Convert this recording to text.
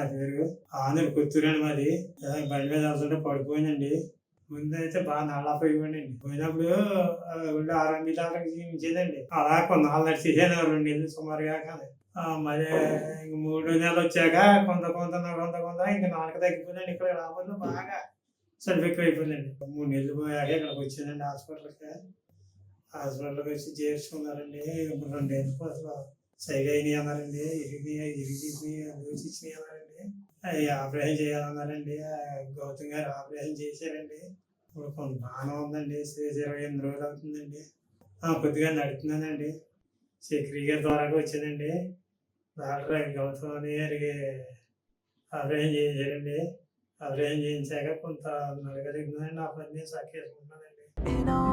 నా పేరు. ఆంధ్ర పుత్తూరండి మాది. బండి మీద వెళ్తుంటే పడిపోయిందండి. ముందైతే బాగా నల్లపోయిపోయిందండి. పోయినప్పుడు ఒళ్ళు 6 దాకా క్షీణించేదండి. అలా కొన్నాళ్ళు నడిచేసాను 2 నెలలు సుమారుగా కాదు. మరి ఇంక 3 నెలలు వచ్చాక కొంత ఇంక నాలుక తగ్గిపోయిందండి. ఇక్కడ రాబోతున్నా బాగా సర్ది ఎక్కువైపోయిందండి. 3 నెలలు పోయాక ఇక్కడికి వచ్చానండి హాస్పిటల్కి. హాస్పిటల్కి వచ్చి చేర్చుకున్నారండి. 2 నెలలు అసలు సైడ్ అయినాయి అన్నారండి. ఇరిగిపోయి లూజ్ ఇచ్చినాయి అన్నారండి. అవి ఆపరేషన్ చేయాలన్నారండి. గౌతమ్ గారు ఆపరేషన్ చేశారండి. ఇప్పుడు కొంత బాగానే ఉందండి. 28 రోజులు అవుతుందండి. కొద్దిగా నడుపుతున్నానండి. చక్రి గారి ద్వారా వచ్చానండి. డాక్టర్ గౌతమ్ గారికి ఆపరేషన్ చేశారండి. ఆపరేషన్ చేయించాక కొంత నడగలిగిందండి. ఆ పని నేను సక్కేసుకుంటున్నానండి.